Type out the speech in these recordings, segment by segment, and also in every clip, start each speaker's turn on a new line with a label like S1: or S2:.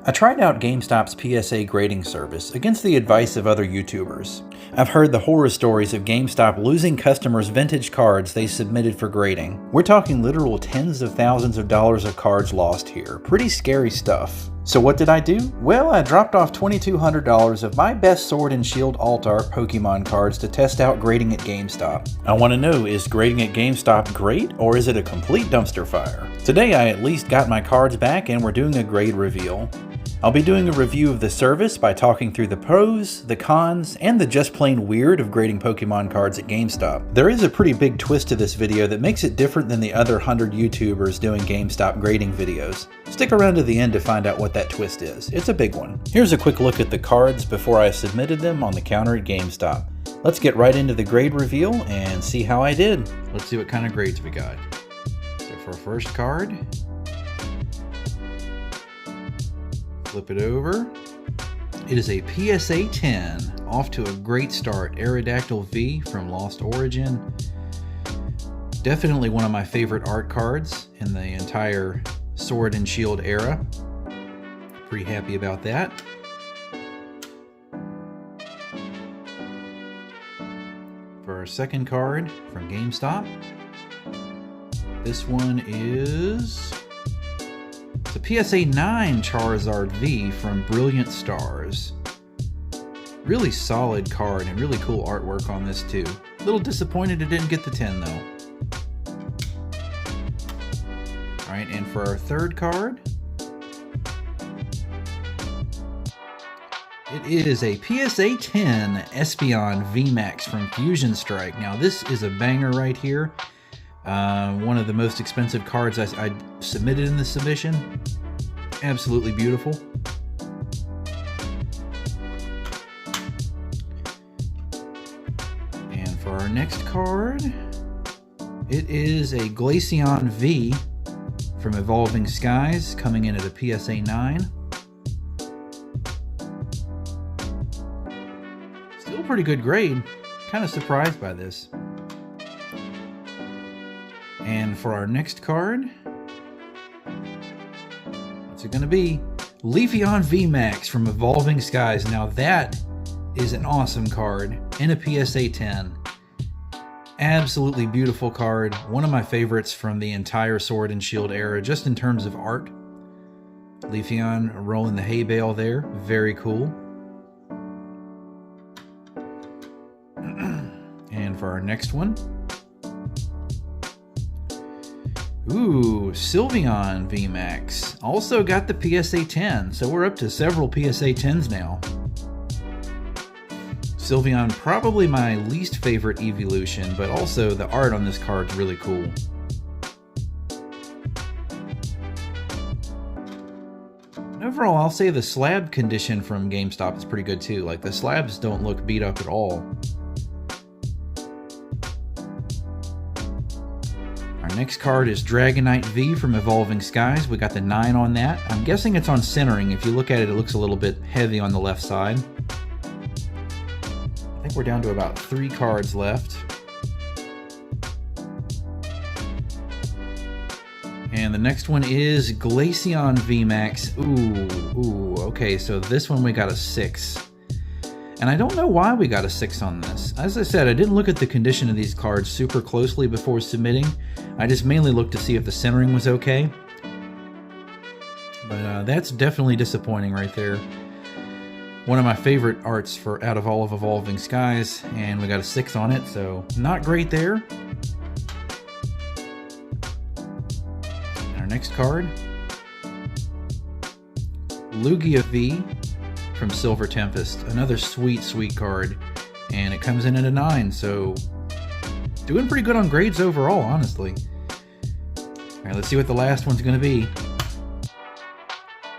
S1: I tried out GameStop's PSA grading service against the advice of other YouTubers. I've heard the horror stories of GameStop losing customers' vintage cards they submitted for grading. We're talking literal tens of thousands of dollars of cards lost here. Pretty scary stuff. So what did I do? Well, I dropped off $2,200 of my best Sword and Shield Alt Art Pokemon cards to test out grading at GameStop. I want to know, is grading at GameStop great, or is it a complete dumpster fire? Today I at least got my cards back and we're doing a grade reveal. I'll be doing a review of the service by talking through the pros, the cons, and the just plain weird of grading Pokemon cards at GameStop. There is a pretty big twist to this video that makes it different than the other 100 YouTubers doing GameStop grading videos. Stick around to the end to find out what that twist is. It's a big one. Here's a quick look at the cards before I submitted them on the counter at GameStop. Let's get right into the grade reveal and see how I did. Let's see what kind of grades we got. So for our first card, flip it over. It is a PSA 10, off to a great start. Aerodactyl V from Lost Origin. Definitely one of my favorite art cards in the entire Sword and Shield era. Pretty happy about that. For our second card from GameStop, this one is the PSA 9 Charizard V from Brilliant Stars. Really solid card and really cool artwork on this too. A little disappointed it didn't get the 10 though. Alright, and for our third card, it is a PSA 10 Espeon VMAX from Fusion Strike. Now this is a banger right here. One of the most expensive cards I submitted in the submission. Absolutely beautiful. And for our next card, it is a Glaceon V from Evolving Skies, coming in at a PSA 9. Still a pretty good grade. Kind of surprised by this. And for our next card, what's it going to be? Leafeon VMAX from Evolving Skies. Now that is an awesome card in a PSA 10. Absolutely beautiful card. One of my favorites from the entire Sword and Shield era, just in terms of art. Leafeon rolling the hay bale there. Very cool. And for our next one, ooh, Sylveon VMAX. Also got the PSA 10, so we're up to several PSA 10s now. Sylveon, probably my least favorite evolution, but also the art on this card is really cool. And overall, I'll say the slab condition from GameStop is pretty good too. Like, the slabs don't look beat up at all. Our next card is Dragonite V from Evolving Skies. We got the 9 on that. I'm guessing it's on centering. If you look at it, it looks a little bit heavy on the left side. I think we're down to about 3 cards left. And the next one is Glaceon VMAX. Ooh, okay, so this one we got a 6. And I don't know why we got a 6 on this. As I said, I didn't look at the condition of these cards super closely before submitting. I just mainly looked to see if the centering was okay. But that's definitely disappointing right there. One of my favorite arts out of all of Evolving Skies, and we got a 6 on it, so not great there. And our next card, Lugia V from Silver Tempest. Another sweet, sweet card, and it comes in at a 9, so doing pretty good on grades overall, honestly. Alright, let's see what the last one's going to be.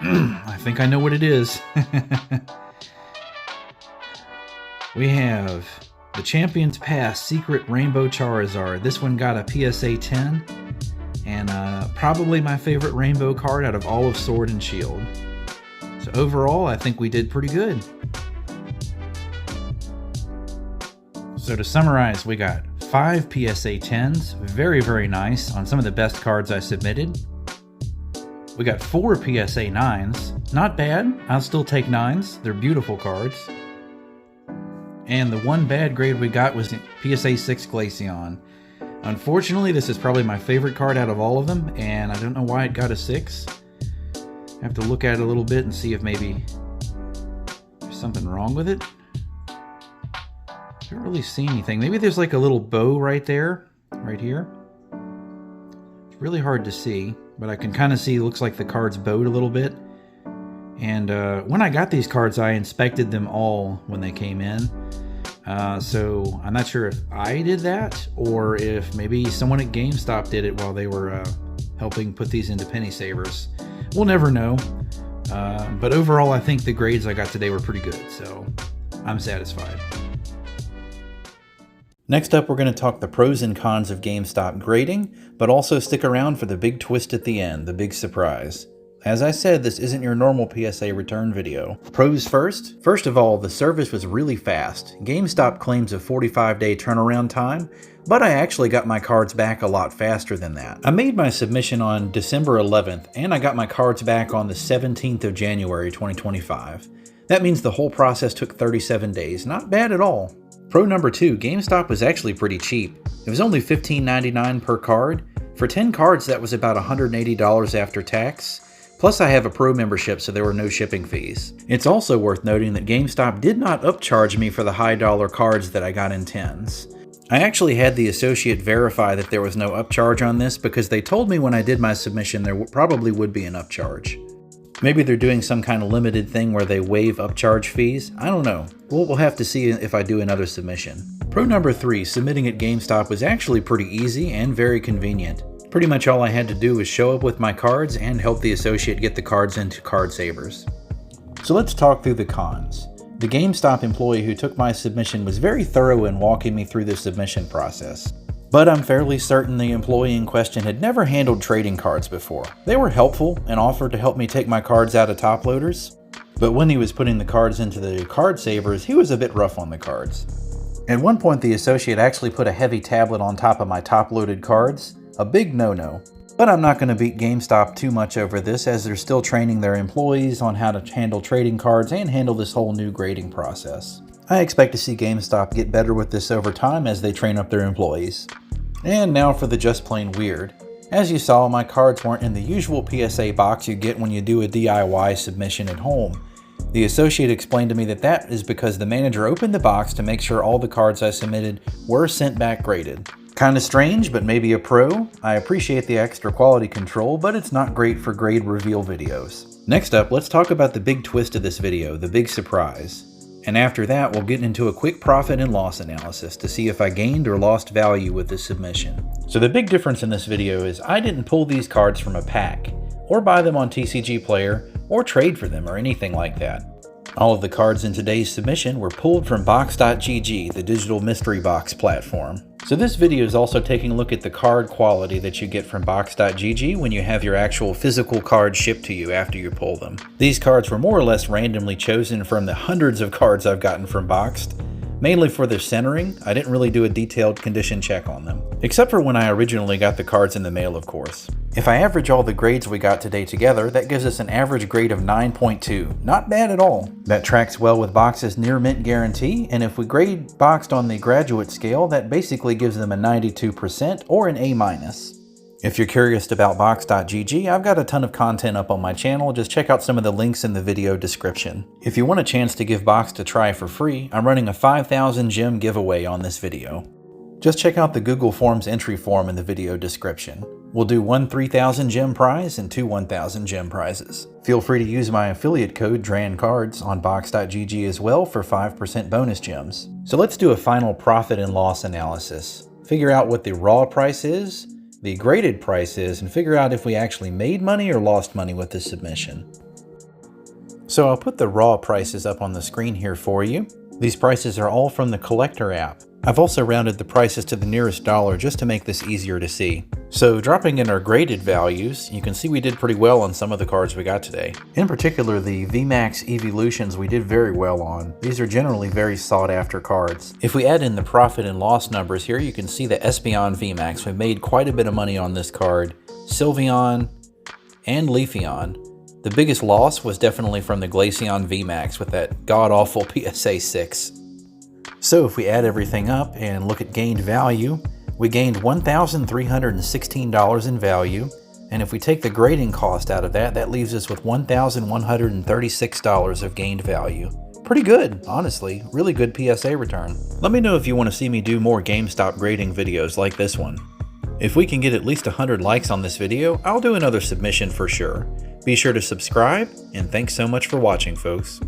S1: I think I know what it is. We have the Champion's Pass Secret Rainbow Charizard. This one got a PSA 10, and probably my favorite rainbow card out of all of Sword and Shield. So overall, I think we did pretty good. So to summarize, we got 5 PSA 10s, very, very nice, on some of the best cards I submitted. We got 4 PSA 9s, not bad. I'll still take 9s. They're beautiful cards. And the one bad grade we got was PSA 6 Glaceon. Unfortunately, this is probably my favorite card out of all of them, and I don't know why it got a 6. I have to look at it a little bit and see if maybe there's something wrong with it. I don't really see anything. Maybe there's like a little bow right there, right here. It's really hard to see, but I can kind of see it looks like the card's bowed a little bit. And when I got these cards, I inspected them all when they came in. So I'm not sure if I did that or if maybe someone at GameStop did it while they were helping put these into penny savers. We'll never know. But overall, I think the grades I got today were pretty good, so I'm satisfied. Next up, we're going to talk the pros and cons of GameStop grading, but also stick around for the big twist at the end, the big surprise. As I said, this isn't your normal PSA return video. Pros first. First of all, the service was really fast. GameStop claims a 45-day turnaround time, but I actually got my cards back a lot faster than that. I made my submission on December 11th, and I got my cards back on the 17th of January 2025. That means the whole process took 37 days. Not bad at all. Pro number 2, GameStop was actually pretty cheap. It was only $15.99 per card. For 10 cards, that was about $180 after tax. Plus, I have a Pro membership, so there were no shipping fees. It's also worth noting that GameStop did not upcharge me for the high dollar cards that I got in 10s. I actually had the associate verify that there was no upcharge on this because they told me when I did my submission there probably would be an upcharge. Maybe they're doing some kind of limited thing where they waive upcharge fees. I don't know. We'll have to see if I do another submission. Pro number 3, submitting at GameStop was actually pretty easy and very convenient. Pretty much all I had to do was show up with my cards and help the associate get the cards into card savers. So let's talk through the cons. The GameStop employee who took my submission was very thorough in walking me through the submission process. But I'm fairly certain the employee in question had never handled trading cards before. They were helpful and offered to help me take my cards out of top loaders, but when he was putting the cards into the card savers, he was a bit rough on the cards. At one point, the associate actually put a heavy tablet on top of my top-loaded cards, a big no-no. But I'm not going to beat GameStop too much over this, as they're still training their employees on how to handle trading cards and handle this whole new grading process. I expect to see GameStop get better with this over time as they train up their employees. And now for the just plain weird. As you saw, my cards weren't in the usual PSA box you get when you do a DIY submission at home. The associate explained to me that that is because the manager opened the box to make sure all the cards I submitted were sent back graded. Kinda strange, but maybe a pro. I appreciate the extra quality control, but it's not great for grade reveal videos. Next up, let's talk about the big twist of this video, the big surprise. And after that, we'll get into a quick profit and loss analysis to see if I gained or lost value with this submission. So the big difference in this video is I didn't pull these cards from a pack, or buy them on TCG Player, or trade for them or anything like that. All of the cards in today's submission were pulled from box.gg, the digital mystery box platform. So this video is also taking a look at the card quality that you get from box.gg when you have your actual physical cards shipped to you after you pull them. These cards were more or less randomly chosen from the hundreds of cards I've gotten from Boxed. Mainly for their centering, I didn't really do a detailed condition check on them. Except for when I originally got the cards in the mail, of course. If I average all the grades we got today together, that gives us an average grade of 9.2. Not bad at all. That tracks well with Box's near mint guarantee, and if we grade Boxed on the graduate scale, that basically gives them a 92% or an A-. If you're curious about box.gg, I've got a ton of content up on my channel. Just check out some of the links in the video description. If you want a chance to give Boxed a try for free, I'm running a 5,000 gem giveaway on this video. Just check out the Google Forms entry form in the video description. We'll do one 3,000 gem prize and two 1,000 gem prizes. Feel free to use my affiliate code DRANCARDS on box.gg as well for 5% bonus gems. So let's do a final profit and loss analysis. Figure out what the raw price is, the graded price is, and figure out if we actually made money or lost money with this submission. So I'll put the raw prices up on the screen here for you. These prices are all from the Collector app. I've also rounded the prices to the nearest dollar just to make this easier to see. So dropping in our graded values, you can see we did pretty well on some of the cards we got today. In particular, the VMAX Evolutions we did very well on. These are generally very sought after cards. If we add in the profit and loss numbers here, you can see that Espeon VMAX, we made quite a bit of money on this card. Sylveon and Leafeon. The biggest loss was definitely from the Glaceon VMAX with that god-awful PSA 6. So if we add everything up and look at gained value, we gained $1,316 in value, and if we take the grading cost out of that, that leaves us with $1,136 of gained value. Pretty good, honestly. Really good PSA return. Let me know if you want to see me do more GameStop grading videos like this one. If we can get at least 100 likes on this video, I'll do another submission for sure. Be sure to subscribe, and thanks so much for watching, folks.